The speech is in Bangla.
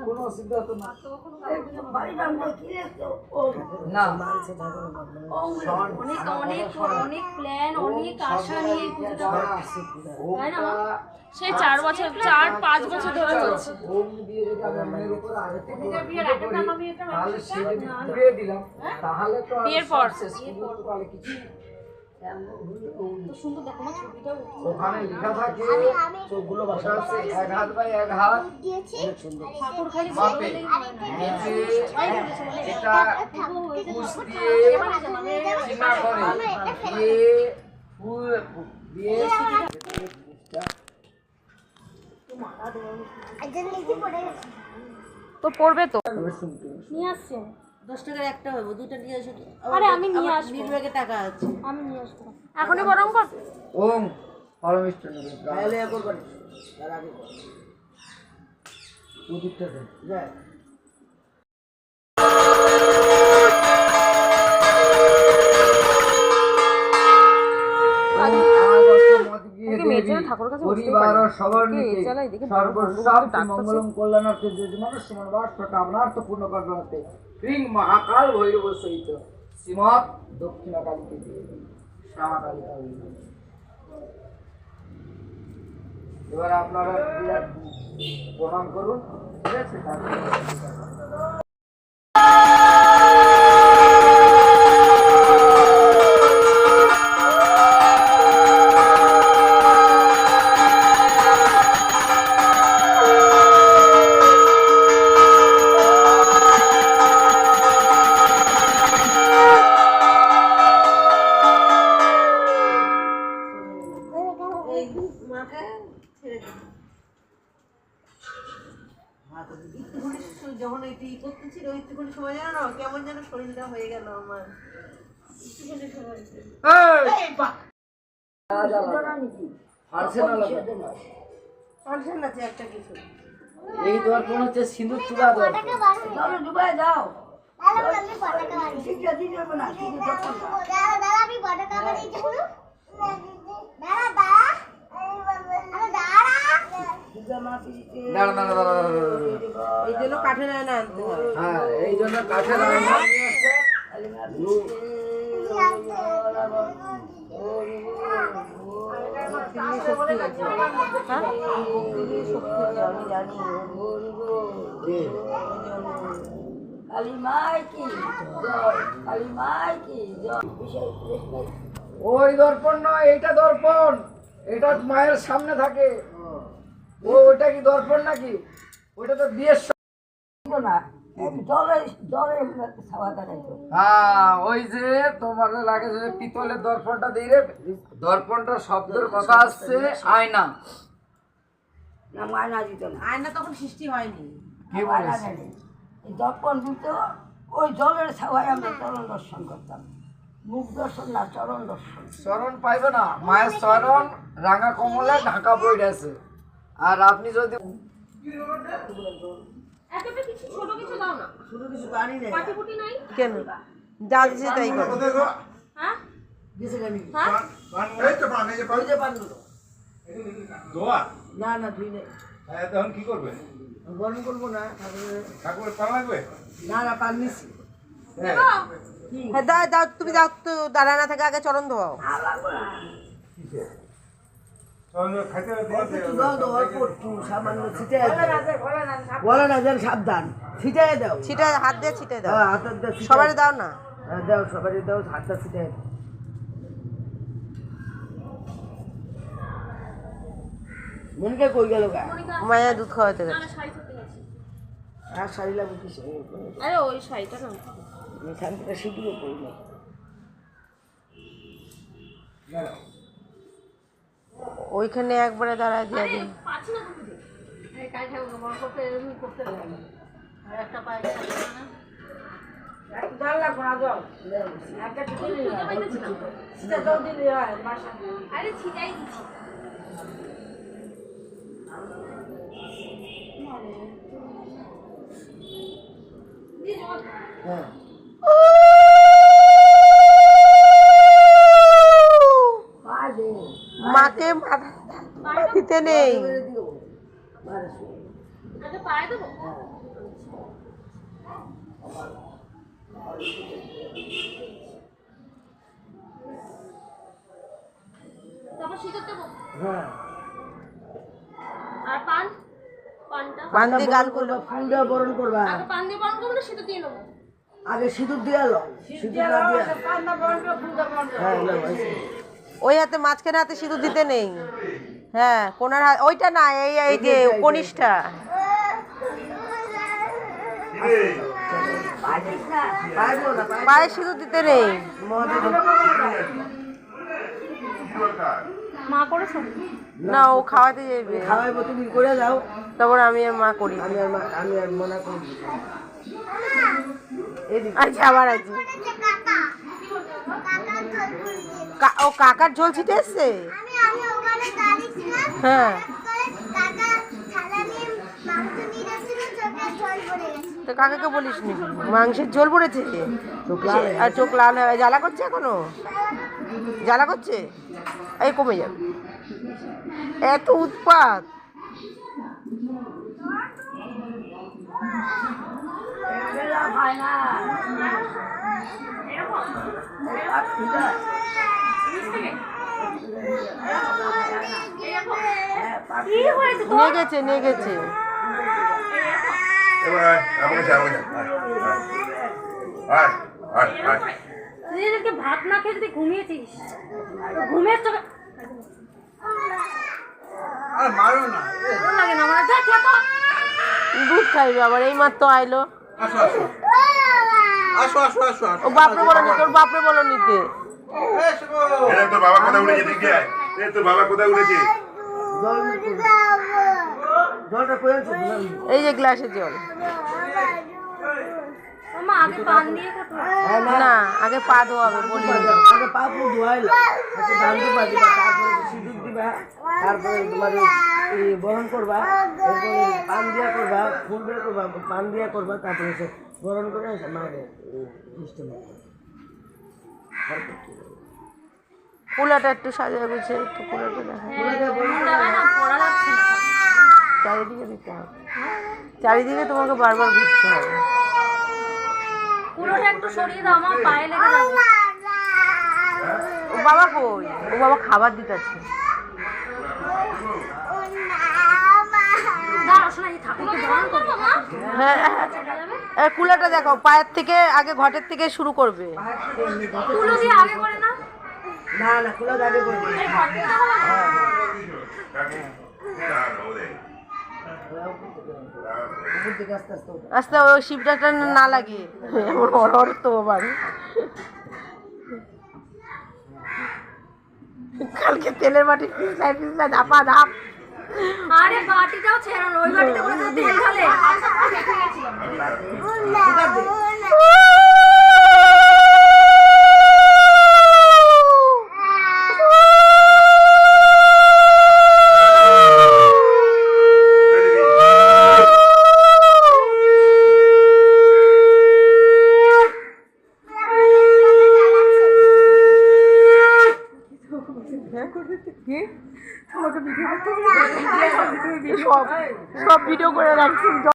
কোনো অসুবিধা হতো না। অনেক প্ল্যান, অনেক আশা নিয়ে পুজোটা, তাই না? সেই 4-5 বছর ধরে হচ্ছে। বিয়ের পর সুন্দর দেখো না ছবিটা, ওখানে লেখা থাকে চোখগুলো বসা আছে 1 হাত বাই 1 হাত ঠাকুর খালি এটা পুষ দিয়ে সীমা করে দিয়ে ফুল দিয়ে তো পড়বে তো নিয়ে আসছে 10 টাকার একটা হবে, দুটো নিয়ে এসো। আরে আমি নিয়ে আসবো, নির্বাগে টাকা আছে, আমি নিয়ে আসবো এখনই বরং কর। ওম পরমেশ্বর তাহলে করবেন তার আগে প্রদীপটা দেন যায় পরিবার সবার সর্বস্ব মঙ্গলম কল্যাণার্থে যে মানুষ মনোবাস কামনার্থ পূর্ণ করতে ক্রিং মহাকাল ভৈরব সহিত শ্রীমৎ দক্ষিণা কালীকে শ্যামা কালী কালী। এবার আপনারা প্রণাম করুন, ঠিক আছে? যখন এটি করতেছিল একটুখানি সময় জানো না কেমন যেন শরীরটা হয়ে গেল আমার, একটুখানি সময় আছে একটা কিছু। এই দর্পণ হচ্ছে সিঁদুর চূড়া দর্পণ। ডুবাই দাও এই জন্য কাঠের আয়না আনতে হয়। হ্যাঁ, এই জন্য কাঠের আয়না নিয়ে আসছে। ওই দর্পণ নয়, এটা দর্পণ, এটা মায়ের সামনে থাকে। ওইটা কি দর্পণ নাকি? ওইটা তো বিয়ের না, হ্যাঁ, ওই যে তোমার লাগে যে পিতলের দর্পণটা দিয়ে দর্পণটা শব্দের কথা আসছে আয়না। আয়না দিত না, আয়না তখন সৃষ্টি হয়নি। কি বলেছে? দর্পণ দিত, ওই জলের ছাওয়ায় আমরা চরণ দর্শন করতাম। মুখ দর্শন না, চরণ দর্শন। চরণ পাইবে না, মায়ের চরণ রাঙা কমলে ঢাকা পড়ে আছে। আর আপনি যদি ছোট কিছু দাও না, শুধু কিছু পানি নেই পাটিপুটি নাই কেন, যা দিছে তাই করো। হ্যাঁ দিছে আমি এই তো পান, এই যে পান। ওই যে পানগুলো দোয়া? না না ধুই নেই, হ্যাঁ, তখন কি করবে? গরম করবো না। ঠাকুরের পান লাগবে? না না পান নিছি। হ্যাঁ। হ্যাঁ দাও দাও, তুমি যাও তো, দাঁড়া না থাকে আগে চরণ ধোয়াও। বলে না যেন সাবধান, ছিটাই দাও, ছিটায় হাত দিয়ে ছিটাই দাও, হাতের দিয়ে সবারই দাও না। দাও, সবারই দাও, হাতটা ছিটাই দাও। মনকে কই গেল গা? মায়া দুধ খাওয়াতে গেছে। আর শাড়ি লাগবে কি? আরে ওই শাড়িটা না, এখান থেকে সিঁদুরও করি না। ওইখানে একবারে দাঁড়ায় দিয়ে দিন। আরে ছিটাই দিচ্ছি। হ্যাঁ মাকে মাথা দিতে নেই। আগে পায়ে দেবো। তারপর সিঁদুর দেবো। হ্যাঁ আর পানটা পান দিয়ে গাল করবা, ফুল দিয়ে বরণ করবা। আগে পান দিয়ে বরণ করবো না সিঁদুর দিয়ে নেবো? আগে সিঁদুর দিয়ে এলো, সিঁদুর না দিয়ে হ্যাঁ এলো, হয়েছে। ওই হাতে মাঝখানে হাতে সিঁদুর দিতে নেই। হ্যাঁ কোনার হাত ওইটা না, এই এই যে কনিষ্ঠা। পাইবো না, পাইবো। পায়ে সিঁদুর দিতে নেই। মা করেছো? না ও খাওয়াতে যাবে, খাওয়াইবো, তুমি করে যাও। তারপর আমি আর মা করি। আমি আর মনে করি আচ্ছা আবার আছে ও কাকার ঝোল ছিটে এসছে। হ্যাঁ তো কাকাকে বলিস নি মাংসের ঝোল পড়েছে আর চোখ লাল হয়ে জ্বালা করছে, এখনো জ্বালা করছে। এই কমে যাবে, এত উৎপাত। নিয়ে গেছে নিয়ে গেছে। এবার আমাকে যা, আমাকে নিজেদেরকে ভাত না খেয়ে যদি ঘুমিয়েছিস, ঘুমের চোখে ভালো লাগে না আমার। দুধ খাইবে আবার, এই মাত্র আইলো। আসো আসো আসো আসো আসো আসো। ও বাপরে বলো নি, তোর বাপরে বলো নিতে। এরা তোর বাবা কোথায় উঠেছে? দিকে আয়। এ তোর বাবা কোথায় উঠেছে? জলটা করে আনছো? এই যে গ্লাসে জল। মা আগে পান দিয়ে খেতে হবে। না আগে পা ধোয়াবে বলি। আগে পা পুরো ধোয়াইলো, আচ্ছা ধান দিবা, তারপরে সিঁদুর দিবা, তারপরে তোমার এই বরণ করবা, এরপরে পান দিয়া করবা, ফুল দিয়ে করবা, পান দিয়া করবা, তারপরে সে বরণ করে মায়ের মিষ্টি মুখ। কুলাটা একটু সাজা গুছে, একটু কুলাটা দেখা। পড়া লাগছে না। চারিদিকে দিতে হবে, চারিদিকে তোমাকে বারবার ঘুরতে হবে। পুরোটা একটু সরিয়ে দাও, আমার পায়ে লেগে যাবে। ও বাবা কই? ও বাবা খাবার দিতেছে। দাঁড়াও শোনা, এই ঠাকুরকে বরণ করবো মা। হ্যাঁ হ্যাঁ, কুলাটা দেখো, পায়ের থেকে আগে ঘটের থেকে শুরু করবে। কুলো দিয়ে আগে করে না। না না কুলো আগে করবে। এই ঘরটা হবে না। উপর দিকে আস্তে আস্তে উঠো। আস্তে ওই শিবটাটা না লাগে, এমন অর তো আবার। কালকে তেলের বাটি পিছলাই পিছলাই ধাপা ধাপ। আরে বাটিটাও ছেড়ো না, ওই বাটিতে করে তো তেল ঢালে। সব ভিডিও করে রাখছি।